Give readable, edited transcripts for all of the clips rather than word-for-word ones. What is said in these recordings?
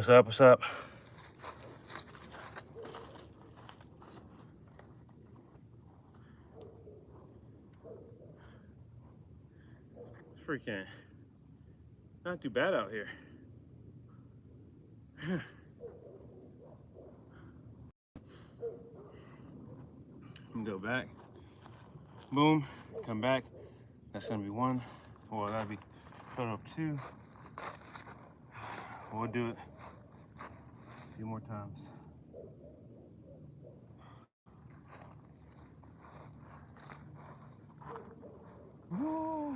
What's up? What's up? It's freaking not too bad out here. I'm gonna go back. Boom. Come back. That's gonna be one. Or that'd be total of two. We'll do it a few more times. Woo.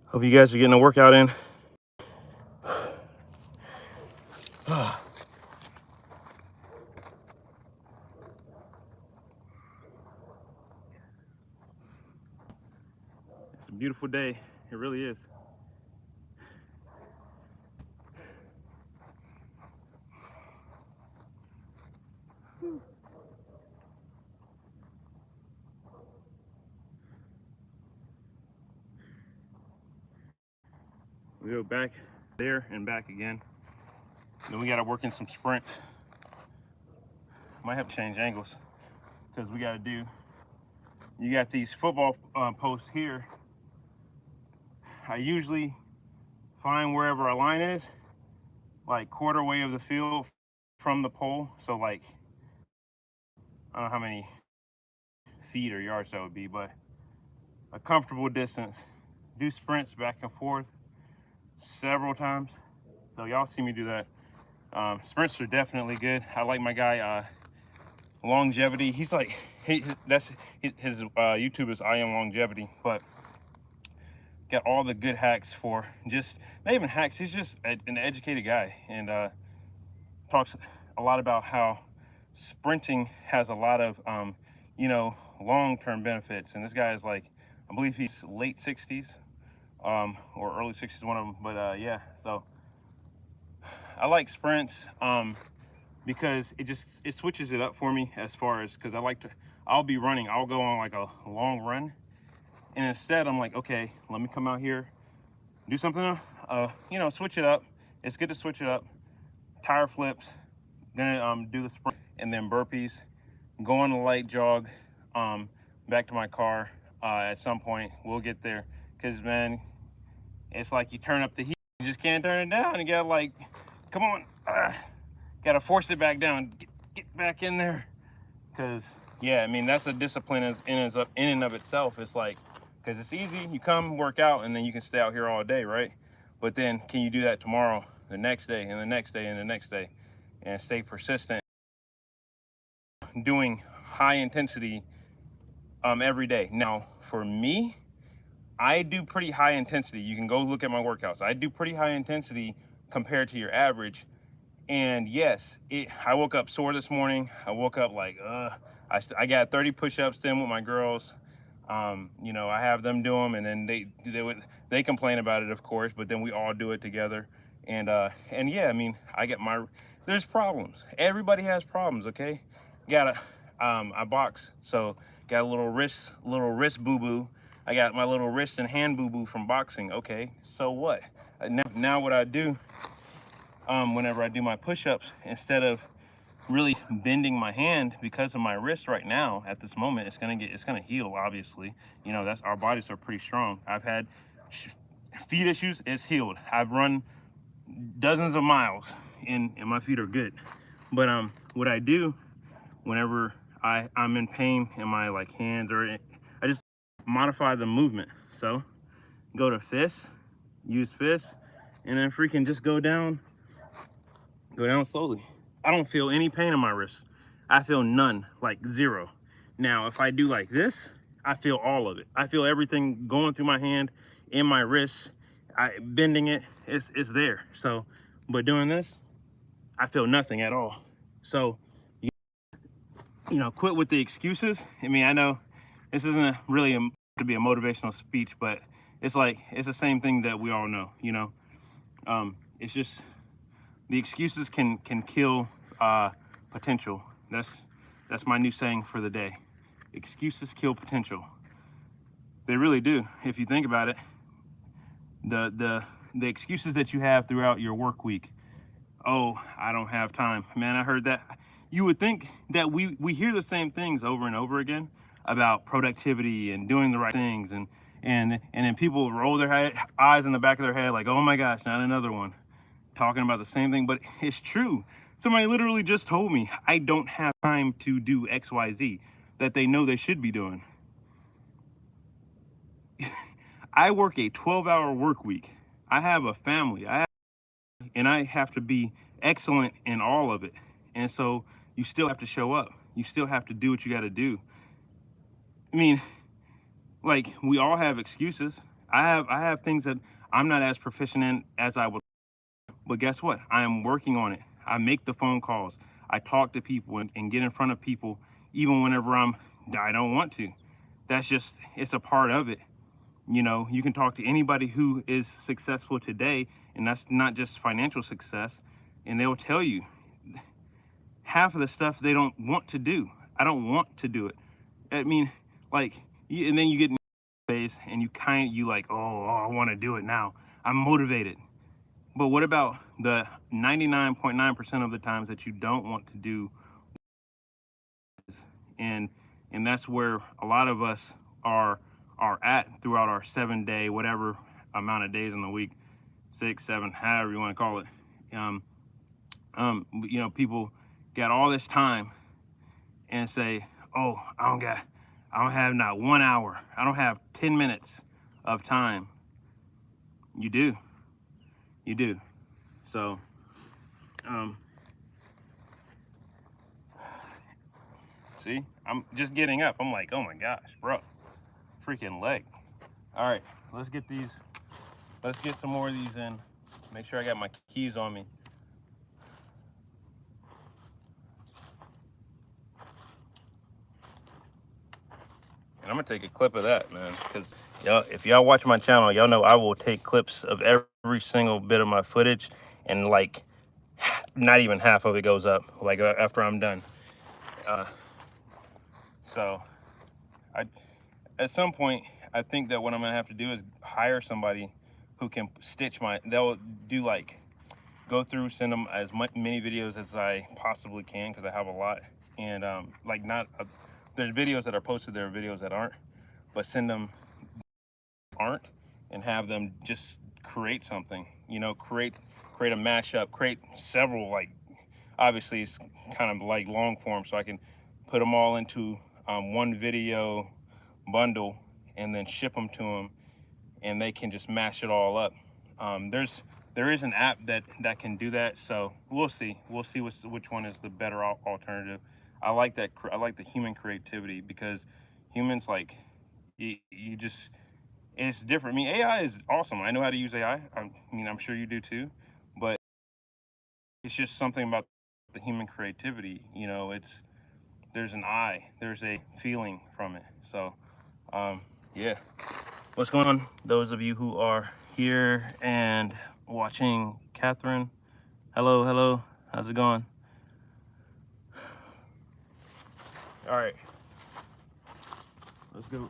Hope you guys are getting a workout in. It's a beautiful day. It really is. We go back there and back again. Then we gotta work in some sprints. Might have to change angles because we gotta do, you got these football posts here. I usually find wherever our line is, like quarter way of the field from the pole. So like, I don't know how many feet or yards that would be, but a comfortable distance. Do sprints back and forth several times. So y'all see me do that. Sprints are definitely good. I like my guy, Longevity. He's like, that's his YouTube is I Am Longevity, but got all the good hacks for just, not even hacks, he's just an educated guy, and talks a lot about how sprinting has a lot of, you know, long-term benefits. And this guy is like, I believe he's late 60s or early 60s, one of them. But yeah, so I like sprints because it switches it up for me as far as, because I'll be running, I'll go on like a long run, and instead I'm like, okay, let me come out here, do something, you know, switch it up. It's good to switch it up. Tire flips, gonna do the sprint, and then burpees, go on a light jog, back to my car. At some point we'll get there, because man, it's like you turn up the heat, you just can't turn it down. You gotta like, come on, gotta force it back down, get back in there. Because yeah, I mean, that's a discipline in and of itself. It's like, because it's easy, you come work out and then you can stay out here all day, right? But then can you do that tomorrow, the next day, and the next day, and the next day, and stay persistent doing high intensity every day? Now for me, I do pretty high intensity. You can go look at my workouts. I do pretty high intensity compared to your average. And yes, I woke up sore this morning. I woke up like, I got 30 push-ups in with my girls. You know, I have them do them, and then they complain about it, of course, but then we all do it together. And yeah, I mean, there's problems. Everybody has problems, okay? I box, so got a little wrist boo-boo. I got my little wrist and hand boo-boo from boxing. Okay, so what? Now what I do, whenever I do my push-ups, instead of really bending my hand because of my wrist right now at this moment, it's gonna heal, obviously. You know, that's, our bodies are pretty strong. I've had feet issues, it's healed. I've run dozens of miles and my feet are good. But what I do whenever I'm in pain in my like hands, or I just modify the movement. So go to fists, use fists, and then freaking just go down slowly. I don't feel any pain in my wrist. I feel none, like zero. Now, if I do like this, I feel all of it. I feel everything going through my hand, in my wrist, bending it, it's there. So, but doing this, I feel nothing at all. So, you know, quit with the excuses. I mean, I know this isn't really to be a motivational speech, but it's like, it's the same thing that we all know, you know. It's just, the excuses can kill potential. That's my new saying for the day. Excuses kill potential. They really do. If you think about it, the excuses that you have throughout your work week. Oh, I don't have time. Man, I heard that. You would think that we hear the same things over and over again about productivity and doing the right things, and then people roll their eyes in the back of their head like, oh my gosh, not another one, talking about the same thing. But it's true. Somebody literally just told me I don't have time to do XYZ that they know they should be doing. I work a 12-hour work week. I have a family. And I have to be excellent in all of it. And so you still have to show up. You still have to do what you got to do. I mean, like, we all have excuses. I have things that I'm not as proficient in as I would. But guess what? I am working on it. I make the phone calls. I talk to people and get in front of people even whenever I don't want to. That's just, it's a part of it. You know, you can talk to anybody who is successful today, and that's not just financial success, and they'll tell you half of the stuff they don't want to do. I don't want to do it. I mean, like, and then you get in phase and you like, oh, I want to do it now. I'm motivated. But what about the 99.9% of the times that you don't want to do? And that's where a lot of us are at throughout our 7-day, whatever amount of days in the week, 6, 7, however you want to call it. You know, people got all this time and say, oh, I don't have not 1 hour. I don't have 10 minutes of time. You do. You do. So, see, I'm just getting up. I'm like, oh my gosh, bro, freaking leg. All right, let's get some more of these in. Make sure I got my keys on me. And I'm gonna take a clip of that, man, because y'all, if y'all watch my channel, y'all know I will take clips of every single bit of my footage, and like, not even half of it goes up, like, after I'm done. So, at some point, I think that what I'm gonna have to do is hire somebody who can stitch they'll do like, go through, send them as many videos as I possibly can, because I have a lot. And like, there's videos that are posted, there are videos that aren't, but send them aren't, and have them just create something, you know, create a mashup, create several, like, obviously it's kind of like long form, so I can put them all into one video bundle and then ship them to them, and they can just mash it all up. There is an app that can do that, so we'll see which one is the better alternative. I like that. I like the human creativity, because humans, like, you just, it's different. I mean, AI is awesome. I know how to use AI. I mean, I'm sure you do too, but it's just something about the human creativity, you know. There's an eye, there's a feeling from it. So yeah, what's going on, those of you who are here and watching? Catherine, hello, how's it going? All right, let's go.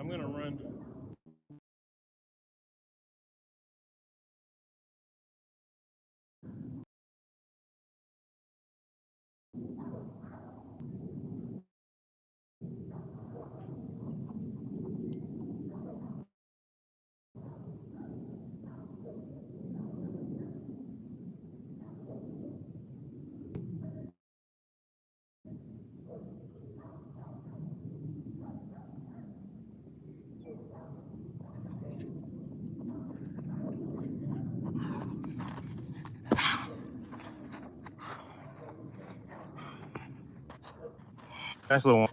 I'm gonna run. Nice little one.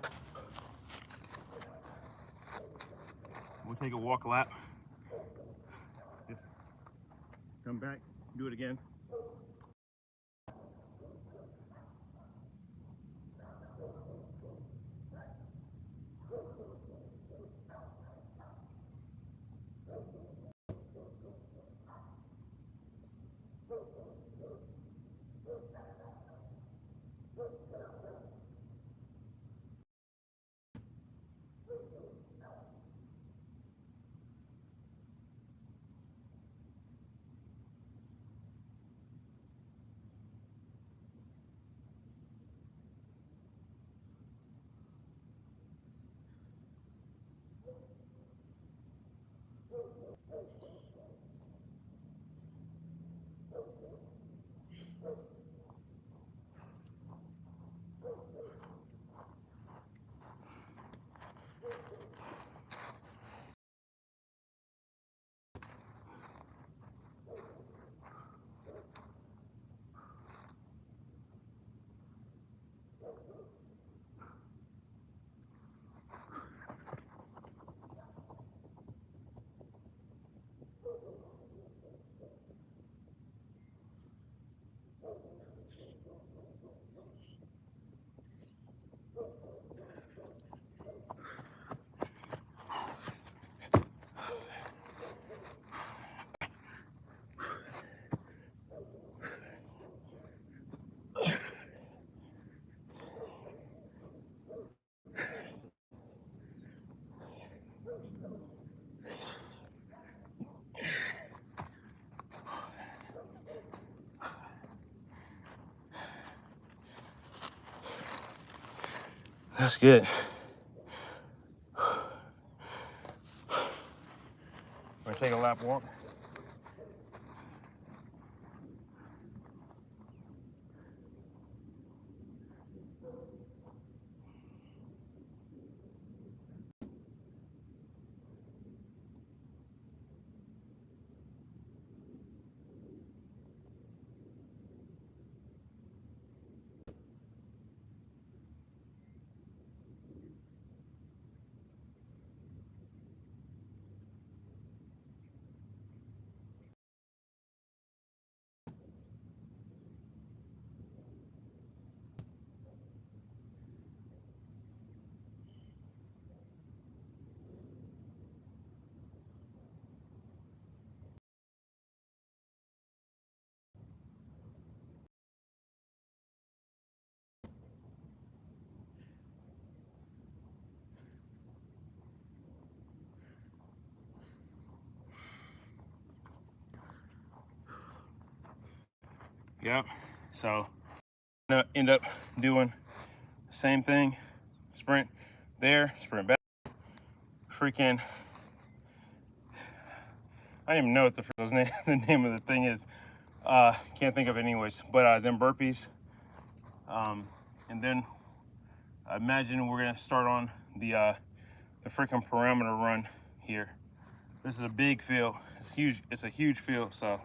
We'll take a walk lap. Just come back, do it again. That's good. We're gonna take a lap walk. Yep. So I'm gonna end up doing the same thing. Sprint there, sprint back. Freaking, I don't even know what the name of the thing is. Can't think of it anyways. But then burpees. And then I imagine we're gonna start on the freaking perimeter run here. This is a big field. It's huge. It's a huge field. So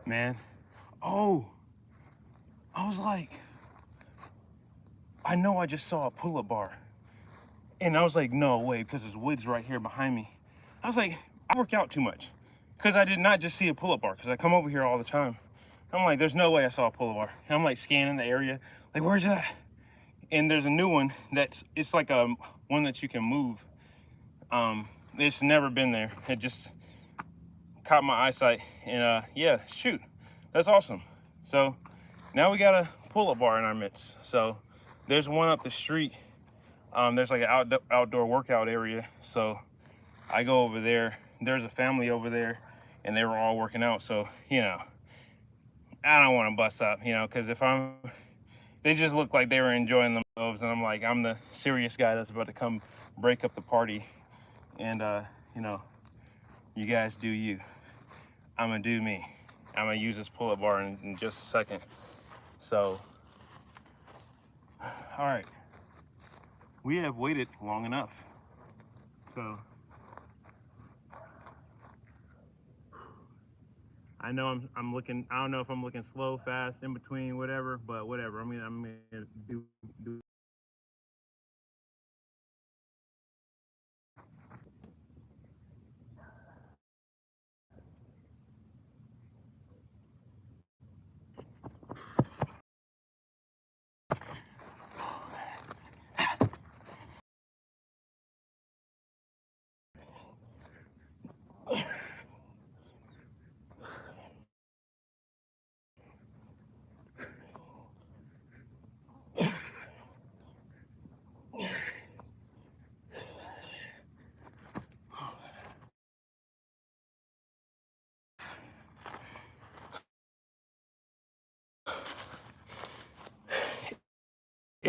man. Oh, I was like, I know I just saw a pull-up bar. And I was like, no way, because there's woods right here behind me. I was like, I work out too much. Because I did not just see a pull-up bar, because I come over here all the time. I'm like, there's no way I saw a pull-up bar. And I'm like scanning the area, like, where's that? And there's a new one it's like a one that you can move. It's never been there. It just caught my eyesight, and yeah, shoot, that's awesome. So now we got a pull-up bar in our midst. So there's one up the street. There's like an outdoor workout area. So I go over there. There's a family over there, and they were all working out. So, you know, I don't want to bust up, you know, because they just look like they were enjoying themselves, and I'm like, I'm the serious guy that's about to come break up the party. And, you know, you guys do you. I'm gonna do me. I'm gonna use this pull-up bar in just a second. So, all right, we have waited long enough. So, I know I'm looking. I don't know if I'm looking slow, fast, in between, whatever. But whatever. I'm gonna do.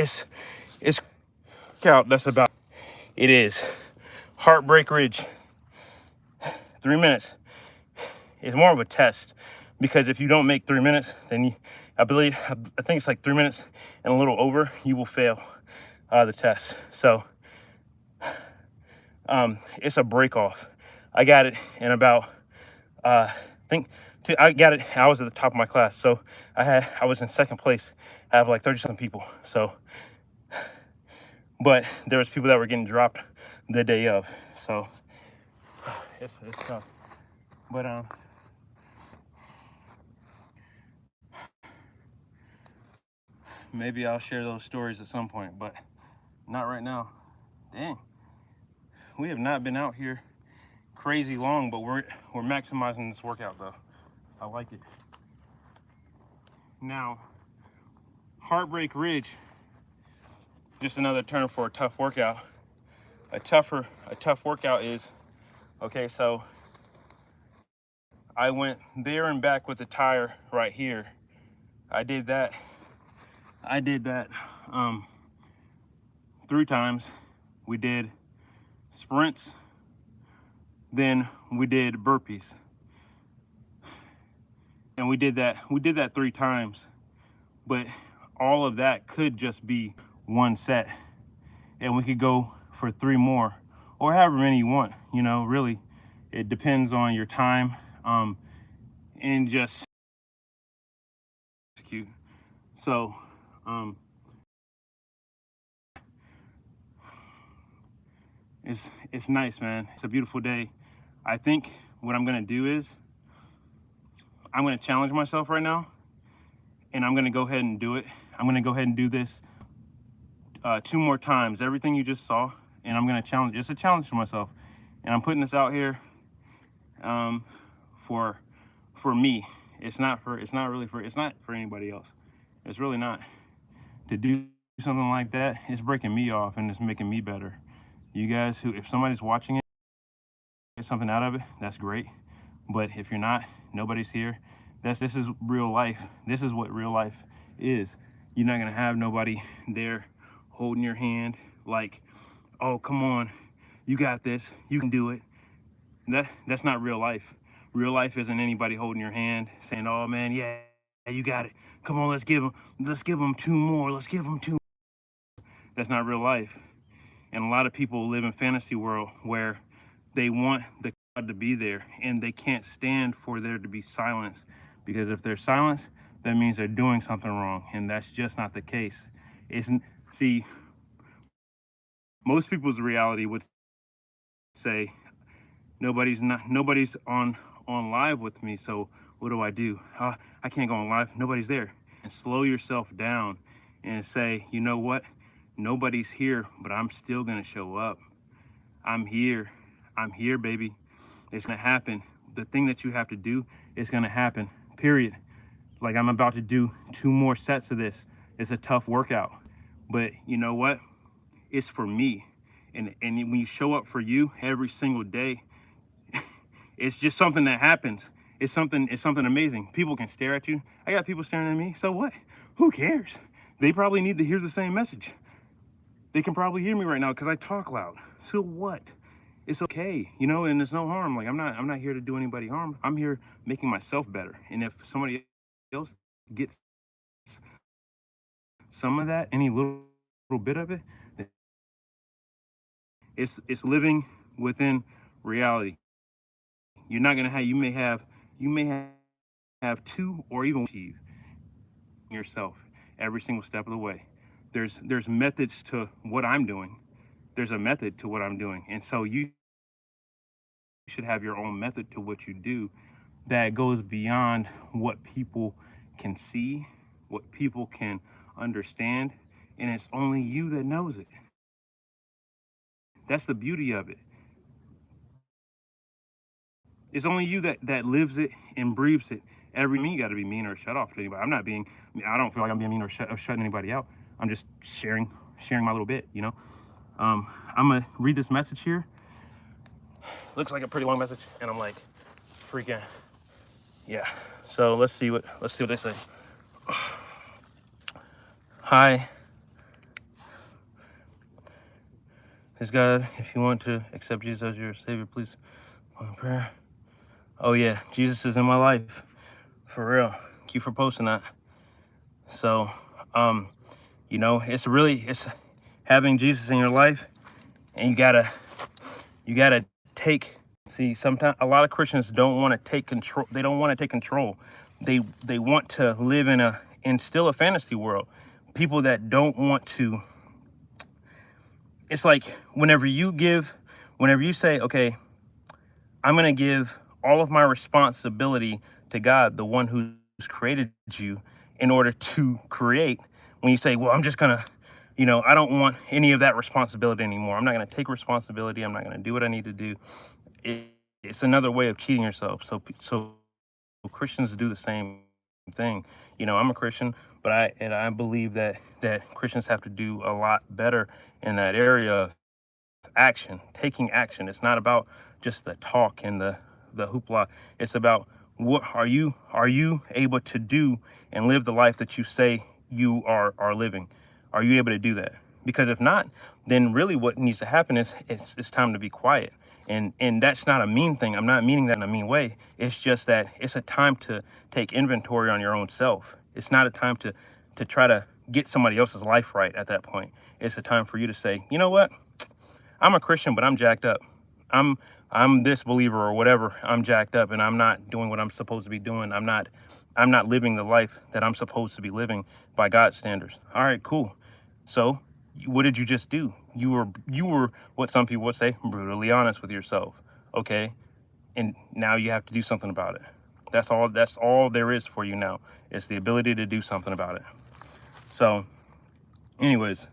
It's out. That's about. It is Heartbreak Ridge. 3 minutes. It's more of a test, because if you don't make 3 minutes, then I think it's like 3 minutes and a little over, you will fail the test. So it's a break off. I got it in about I got it. I was at the top of my class, so I was in second place out of like 30-something people. So, but there was people that were getting dropped the day of. So it's tough. But maybe I'll share those stories at some point, but not right now. Dang, we have not been out here crazy long, but we're maximizing this workout though. I like it. Now, Heartbreak Ridge, just another term for a tough workout. A tough workout is, okay, so I went there and back with the tire right here. I did that 3 times. We did sprints, then we did burpees. And we did that 3 times. But all of that could just be one set. And we could go for 3 more, or however many you want, you know, really. It depends on your time, and just execute. So, it's nice, man. It's a beautiful day. I think what I'm gonna do is I'm gonna challenge myself right now, and I'm gonna go ahead and do it. I'm gonna go ahead and do this 2 more times, everything you just saw, and I'm gonna challenge. It's a challenge for myself, and I'm putting this out here for me. It's not for anybody else. It's really not. To do something like that, it's breaking me off and it's making me better. You guys, if somebody's watching it, get something out of it, that's great. But if you're not, nobody's here. This is real life. This is what real life is. You're not gonna have nobody there holding your hand like, oh, come on, you got this, you can do it. That's not real life. Real life isn't anybody holding your hand saying, oh man, yeah, you got it. Come on, let's give them 2 more. Let's give them 2. That's not real life. And a lot of people live in fantasy world where they want the crowd to be there and they can't stand for there to be silence because if there's silence, that means they're doing something wrong, and that's just not the case. See, most people's reality would say nobody's on live with me, so what do I do? I can't go on live, nobody's there. And slow yourself down and say, you know what, nobody's here, but I'm still gonna show up. I'm here, baby. It's gonna happen. The thing that you have to do is gonna happen, period. Like, I'm about to do 2 more sets of this. It's a tough workout, but you know what, it's for me. And when you show up for you every single day, it's just something that happens. It's something amazing. People can stare at you. I got people staring at me. So what? Who cares? They probably need to hear the same message. They can probably hear me right now because I talk loud. So what? It's okay, you know, and there's no harm. Like, I'm not here to do anybody harm. I'm here making myself better. And if somebody else gets some of that, any little bit of it, it's living within reality. You're not gonna have, you may have 2 or even achieve yourself every single step of the way. There's methods to what I'm doing. There's a method to what I'm doing. And so you should have your own method to what you do that goes beyond what people can see, what people can understand, and it's only you that knows it. That's the beauty of it. It's only you that lives it and breathes it. You got to be mean or shut off to anybody. I don't feel like I'm being mean or shutting anybody out. I'm just sharing my little bit, you know. I'm gonna read this message here. Looks like a pretty long message, and I'm like, freaking, yeah. So let's see what they say. Hi. This God, if you want to accept Jesus as your Savior, please, prayer. Oh yeah, Jesus is in my life, for real. Thank you for posting that. So, you know, it's having Jesus in your life, and you gotta take. See, sometimes a lot of Christians don't want to take control. They don't want to take control. They want to live in still a fantasy world. People that don't want to. It's like whenever you say, okay, I'm gonna give all of my responsibility to God, the one who's created you, in order to create. When you say, well, I'm just gonna, you know, I don't want any of that responsibility anymore. I'm not gonna take responsibility. I'm not gonna do what I need to do. It's another way of cheating yourself. So Christians do the same thing. You know, I'm a Christian, but I believe that Christians have to do a lot better in that area of action, taking action. It's not about just the talk and the hoopla. It's about what are you able to do and live the life that you say you are living? Are you able to do that? Because if not, then really what needs to happen is it's time to be quiet. And that's not a mean thing. I'm not meaning that in a mean way. It's just that it's a time to take inventory on your own self. It's not a time to try to get somebody else's life right at that point. It's a time for you to say, you know what? I'm a Christian, but I'm jacked up. I'm this believer or whatever. I'm jacked up and I'm not doing what I'm supposed to be doing. I'm not living the life that I'm supposed to be living by God's standards. All right, cool. So what did you just do? You were what some people would say, brutally honest with yourself. Okay. And now you have to do something about it. That's all there is for you now. It's the ability to do something about it. So anyways,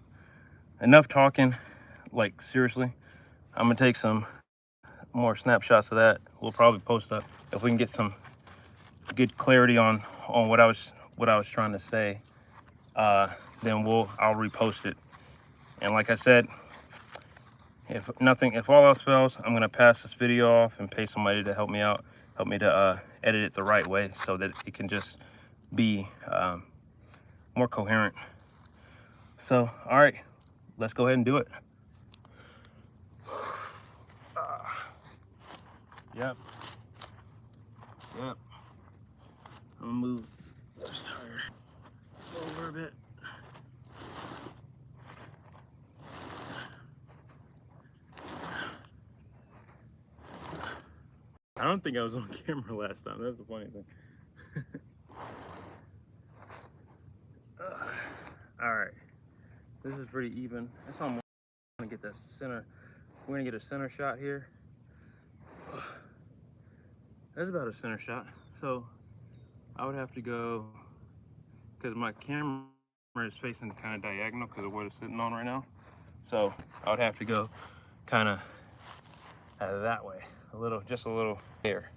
enough talking. Like, seriously, I'm gonna take some more snapshots of that. We'll probably post up if we can get some good clarity on what I was trying to say. Then I'll repost it. And like I said, if all else fails, I'm gonna pass this video off and pay somebody to help me out, help me to edit it the right way so that it can just be more coherent. So, all right, let's go ahead and do it. Yep. I'm gonna move this tire over a bit. I don't think I was on camera last time. That's the funny thing. This is pretty even. That's all I'm gonna get that center. We're gonna get a center shot here. That's about a center shot. So I would have to go, because my camera is facing kind of diagonal because of what it's sitting on right now. So I would have to go kind of that way, just a little hair,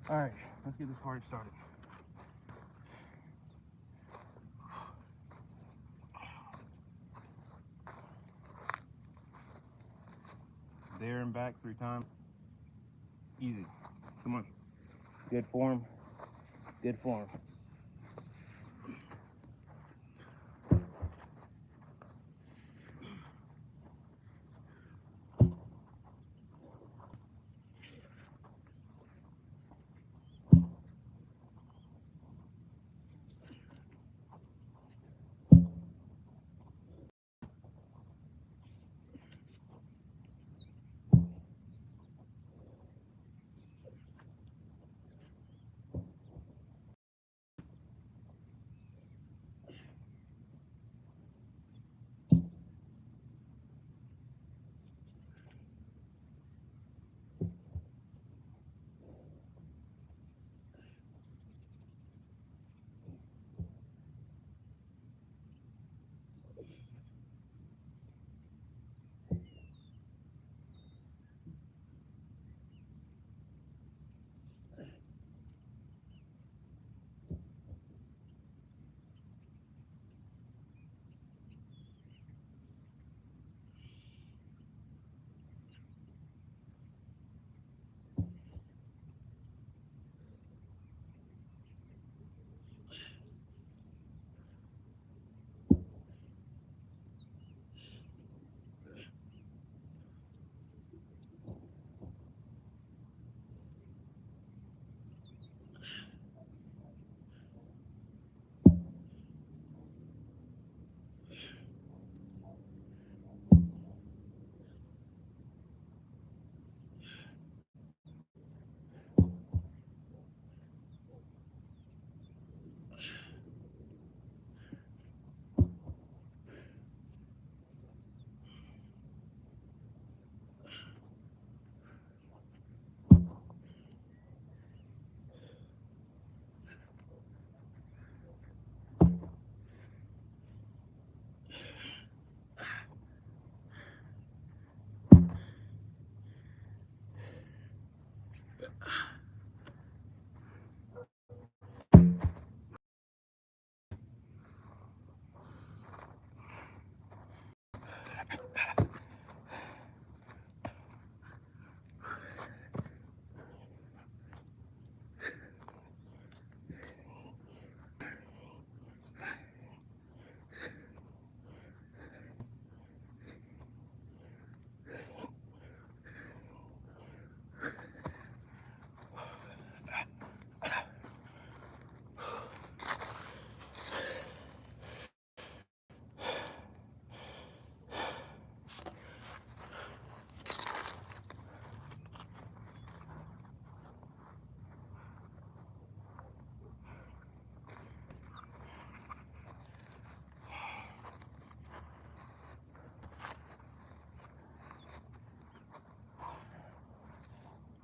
All right, let's get this party started. There and back 3 times. Easy. Come on. Good form. Good form.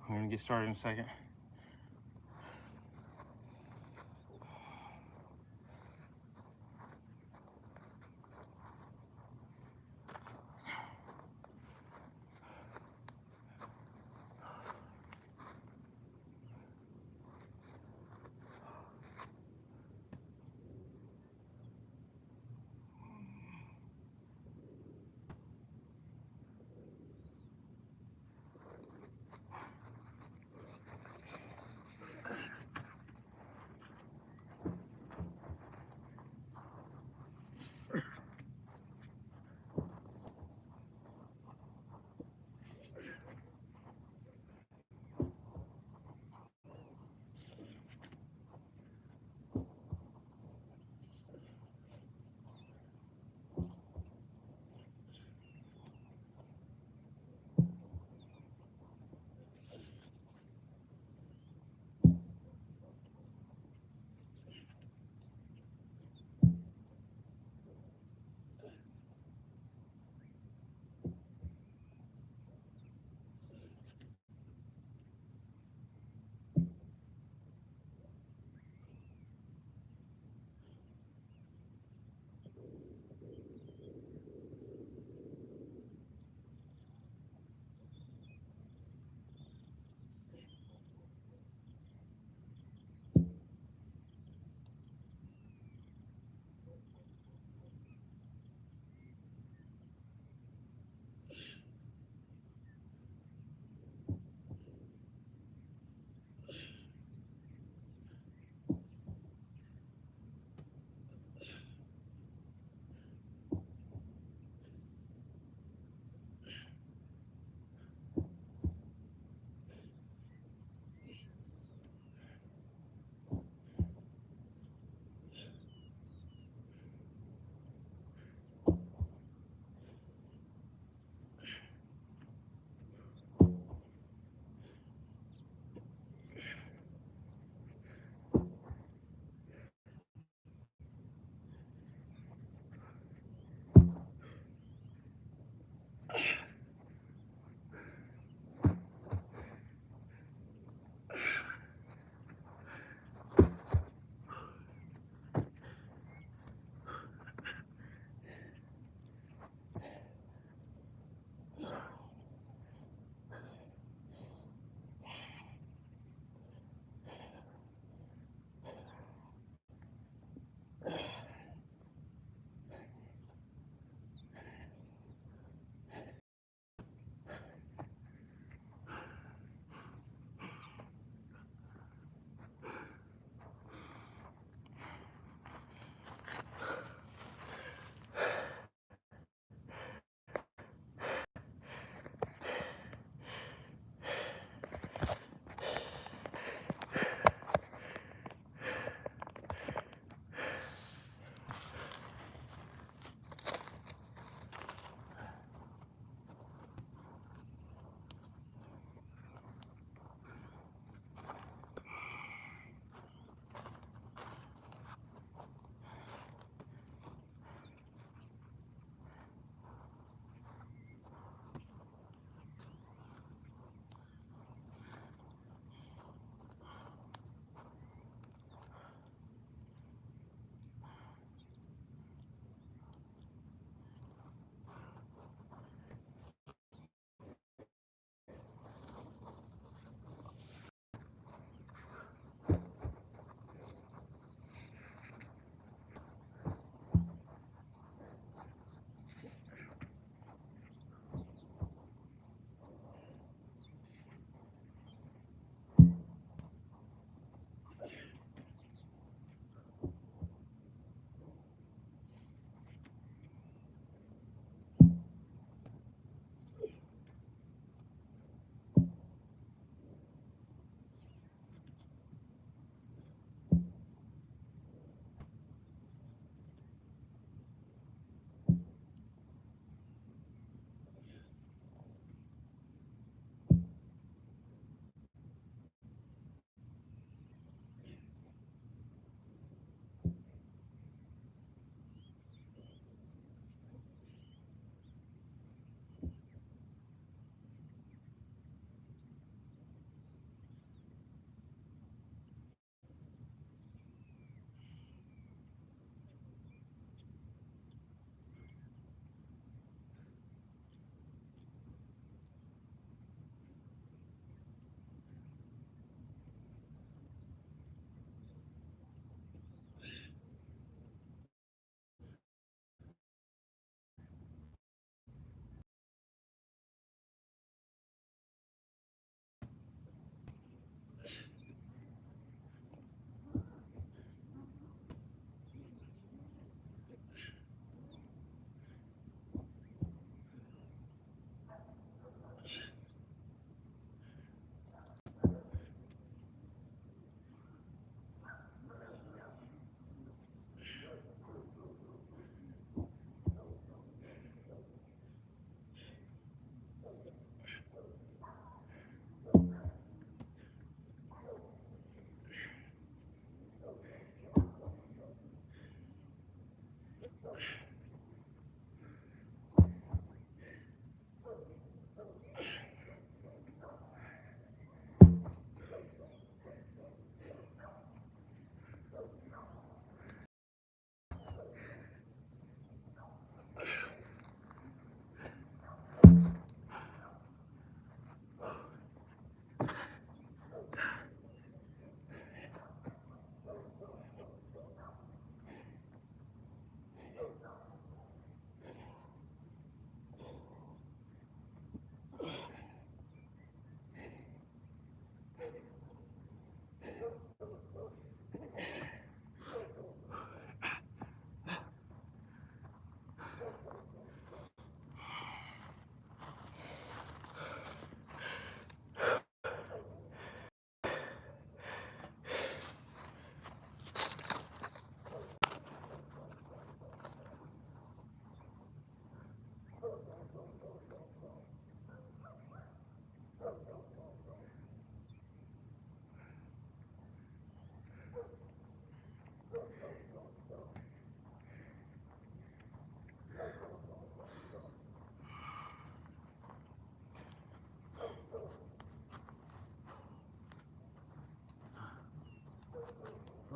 I'm gonna get started in a second.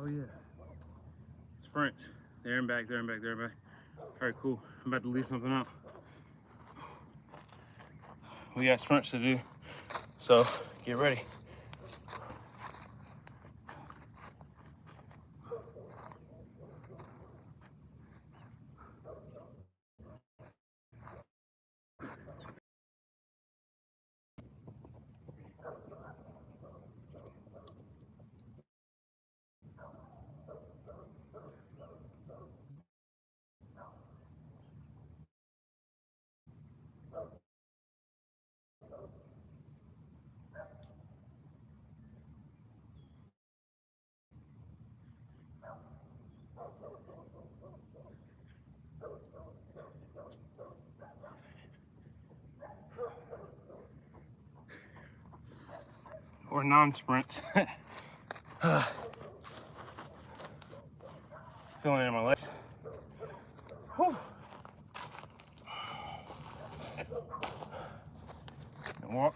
Oh yeah. Sprints. There and back, there and back, there and back. All right, cool. I'm about to leave something out. We got sprints to do, so get ready. Or non-sprints. Feeling it in my legs. Whew. And walk.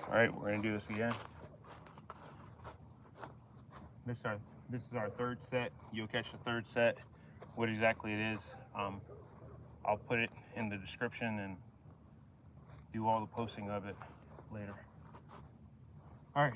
All right, we're gonna do this again. This is our third set. You'll catch the third set. What exactly it is, I'll put it in the description and do all the posting of it later. All right.